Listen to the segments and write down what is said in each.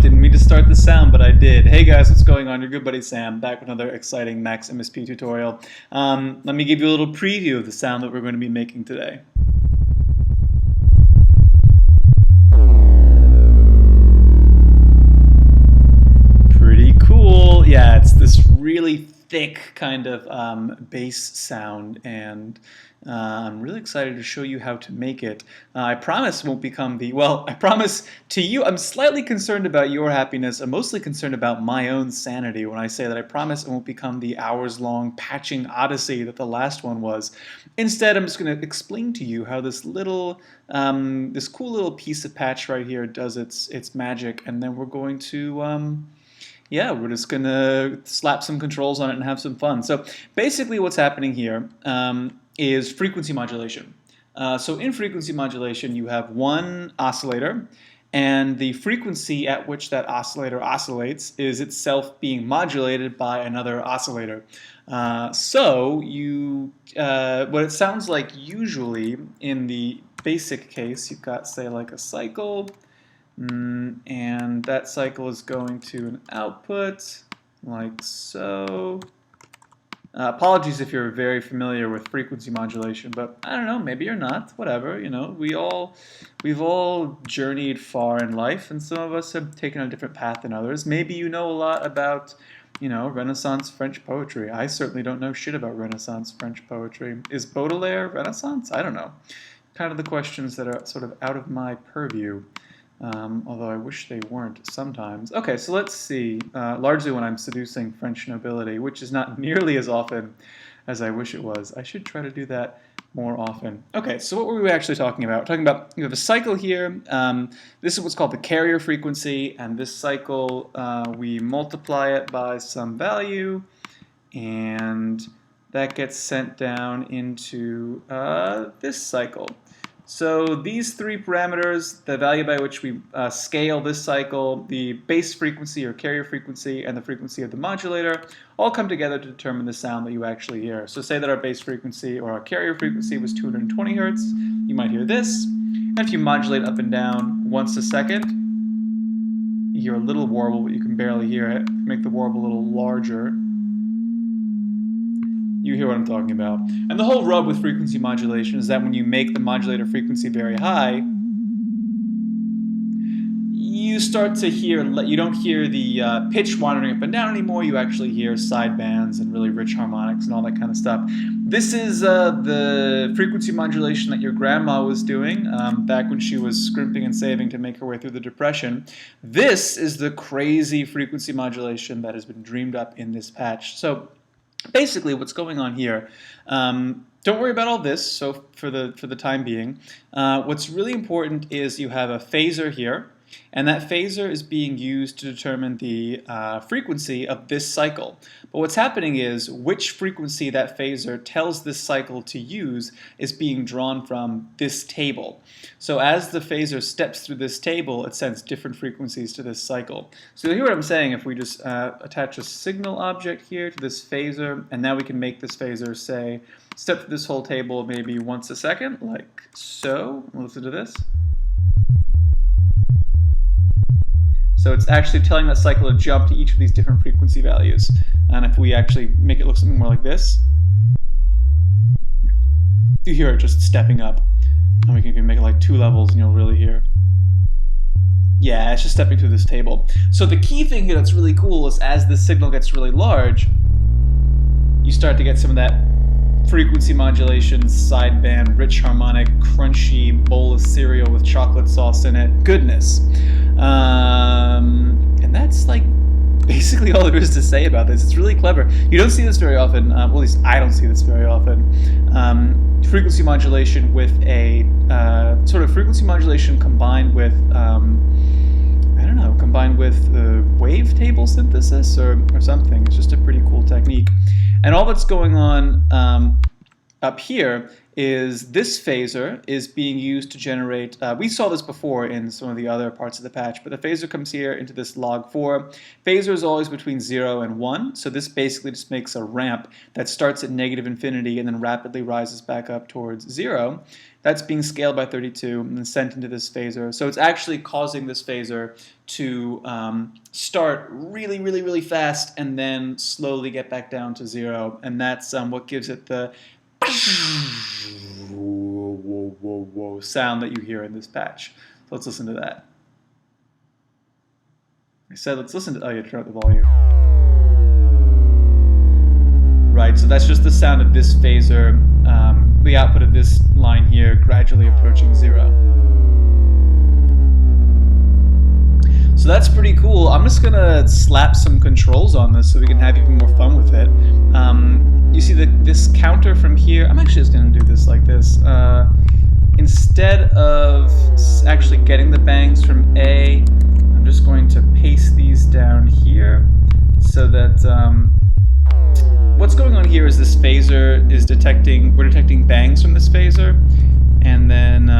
didn't mean to start the sound, but I did. Hey guys, what's going on? Your good buddy Sam, back with another exciting Max MSP tutorial. Let me give you a little preview of the sound that we're going to be making today. Pretty cool. Yeah, it's this really thick kind of bass sound, and I'm really excited to show you how to make it. I promise it won't become I promise to you, I'm slightly concerned about your happiness. I'm mostly concerned about my own sanity when I say that I promise it won't become the hours-long patching odyssey that the last one was. Instead, I'm just going to explain to you how this little, this cool little piece of patch right here does its magic, and then we're going to yeah, we're just going to slap some controls on it and have some fun. So basically what's happening here is frequency modulation. So in frequency modulation, you have one oscillator, and the frequency at which that oscillator oscillates is itself being modulated by another oscillator. So what it sounds like usually in the basic case, you've got, say, like a cycle, and that cycle is going to an output like so. Apologies if you're very familiar with frequency modulation, but I don't know, maybe you're not, whatever, you know, we've all journeyed far in life, and some of us have taken a different path than others. Maybe you know a lot about, you know, Renaissance French poetry. I certainly don't know shit about Renaissance French poetry. Is Baudelaire Renaissance? I don't know. Kind of the questions that are sort of out of my purview. Although I wish they weren't sometimes. Okay, so let's see. Largely when I'm seducing French nobility, which is not nearly as often as I wish it was. I should try to do that more often. Okay, so what were we actually talking about? We're talking about, you have a cycle here. This is what's called the carrier frequency, and this cycle, we multiply it by some value, and that gets sent down into this cycle. So these three parameters, the value by which we scale this cycle, the base frequency or carrier frequency, and the frequency of the modulator, all come together to determine the sound that you actually hear. So say that our base frequency or our carrier frequency was 220 hertz, you might hear this. And if you modulate up and down once a second, you hear a little warble, but you can barely hear it. Make the warble a little larger. You hear what I'm talking about. And the whole rub with frequency modulation is that when you make the modulator frequency very high, you start to hear, you don't hear the pitch wandering up and down anymore, you actually hear sidebands and really rich harmonics and all that kind of stuff. This is the frequency modulation that your grandma was doing back when she was scrimping and saving to make her way through the Depression. This is the crazy frequency modulation that has been dreamed up in this patch. So basically, what's going on here, don't worry about all this, so for the time being, what's really important is you have a phasor here, and that phasor is being used to determine the frequency of this cycle. But what's happening is which frequency that phasor tells this cycle to use is being drawn from this table. So as the phasor steps through this table, it sends different frequencies to this cycle. So you hear what I'm saying if we just attach a signal object here to this phasor, and now we can make this phasor, say, step through this whole table maybe once a second, like so. Listen to this. So it's actually telling that cycle to jump to each of these different frequency values. And if we actually make it look something more like this, you hear it just stepping up. And we can even make it like 2 levels and you'll really hear. Yeah, it's just stepping through this table. So the key thing here that's really cool is as this signal gets really large, you start to get some of that frequency modulation, sideband, rich harmonic, crunchy bowl of cereal with chocolate sauce in it goodness. And that's like basically all there is to say about this. It's really clever. You don't see this very often, well, at least I don't see this very often. Frequency modulation with a sort of frequency modulation combined with I don't know, combined with wavetable synthesis or something. It's just a pretty cool technique. And all that's going on up here is this phaser is being used to generate, we saw this before in some of the other parts of the patch, but the phaser comes here into this log4. Phaser is always between 0 and 1, so this basically just makes a ramp that starts at -infinity and then rapidly rises back up towards 0. That's being scaled by 32 and then sent into this phaser. So it's actually causing this phaser to start really, really, really fast and then slowly get back down to 0. And that's what gives it the sound that you hear in this patch. So let's listen to that. I said let's listen to, oh yeah, turn up the volume. Right, so that's just the sound of this phaser, the output of this line here gradually approaching 0. So that's pretty cool. I'm just gonna slap some controls on this so we can have even more fun with it. You see this counter from here, I'm actually just gonna do this like this. Instead of actually getting the bangs from A, I'm just going to paste these down here so that what's going on here is this phaser is we're detecting bangs from this phaser, and then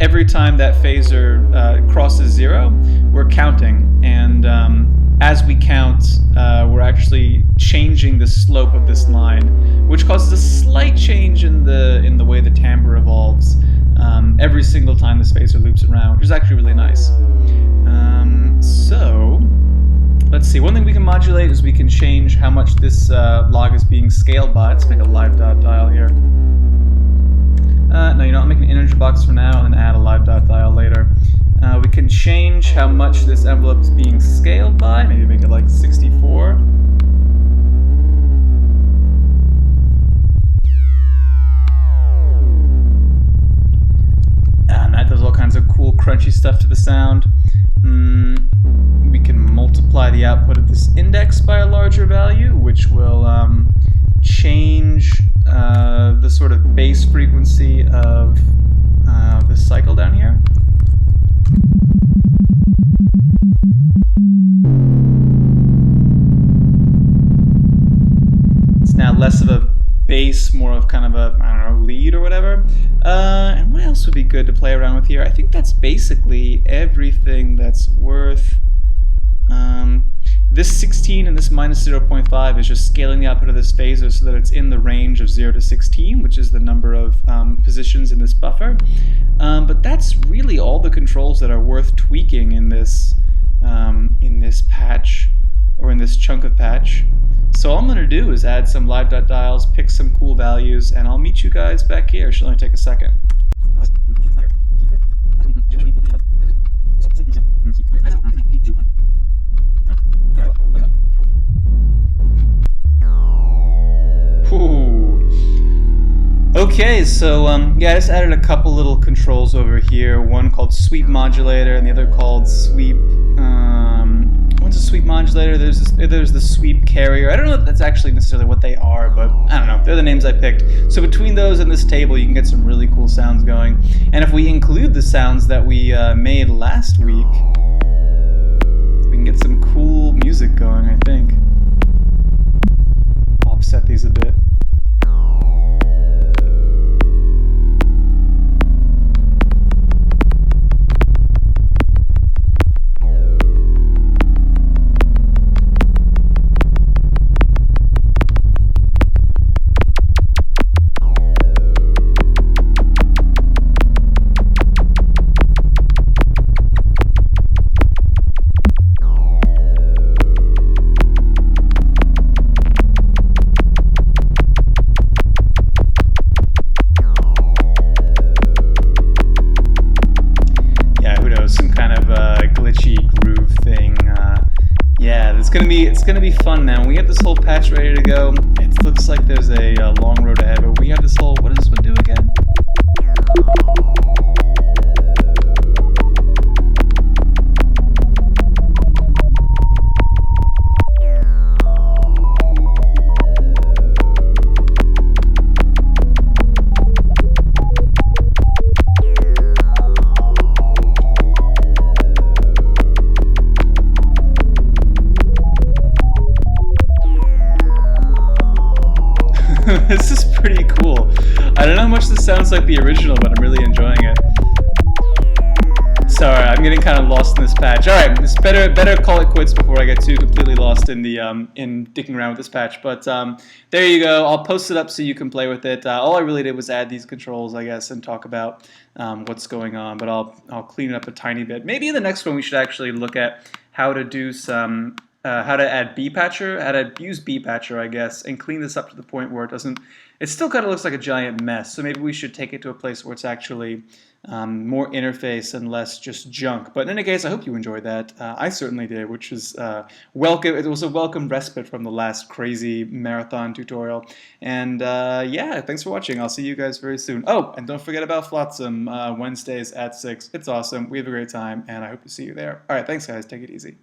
every time that phaser crosses 0, we're counting, and as we count, we're actually changing the slope of this line, which causes a slight change in the way the timbre evolves every single time this phaser loops around, which is actually really nice. So let's see, one thing we can modulate is we can change how much this log is being scaled by. Let's make a live dot dial here. No, you know, I'll make an integer box for now and then add a live dot dial later. We can change how much this envelope is being scaled by, maybe make it like 64. And that does all kinds of cool crunchy stuff to the sound. We can multiply the output of this index by a larger value, which will change the sort of base frequency of this cycle down here. It's now less of a bass, more of kind of a, I don't know, lead or whatever. And what else would be good to play around with here? I think that's basically everything that's worth. This 16 and this minus 0.5 is just scaling the output of this phaser so that it's in the range of 0 to 16, which is the number of positions in this buffer. But that's really all the controls that are worth tweaking in this patch, or in this chunk of patch. So all I'm going to do is add some live dot dials, pick some cool values, and I'll meet you guys back here. It should only take a second. Okay, so yeah, I just added a couple little controls over here. One called sweep modulator, and the other called sweep. One's a sweep modulator. There's the sweep carrier. I don't know if that's actually necessarily what they are, but I don't know. They're the names I picked. So between those and this table, you can get some really cool sounds going. And if we include the sounds that we made last week, we can get some cool music going, I think. I'll offset these a bit. It's gonna be fun, man. When we get this whole patch ready to go, it looks like there's a long road ahead, but we have this whole, what does this one do again? This is pretty cool. I don't know how much this sounds like the original, but I'm really enjoying it. Sorry, I'm getting kind of lost in this patch. All right, it's better call it quits before I get too completely lost in the in dicking around with this patch. But there you go. I'll post it up so you can play with it. All I really did was add these controls, I guess, and talk about what's going on. But I'll clean it up a tiny bit. Maybe in the next one we should actually look at how to do some how to add bpatcher, how to use bpatcher, I guess, and clean this up to the point where it doesn't. It still kind of looks like a giant mess. So maybe we should take it to a place where it's actually more interface and less just junk. But in any case, I hope you enjoyed that. I certainly did, which was welcome. It was a welcome respite from the last crazy marathon tutorial. And yeah, thanks for watching. I'll see you guys very soon. Oh, and don't forget about Flotsam Wednesdays at 6. It's awesome. We have a great time, and I hope to see you there. All right, thanks, guys. Take it easy.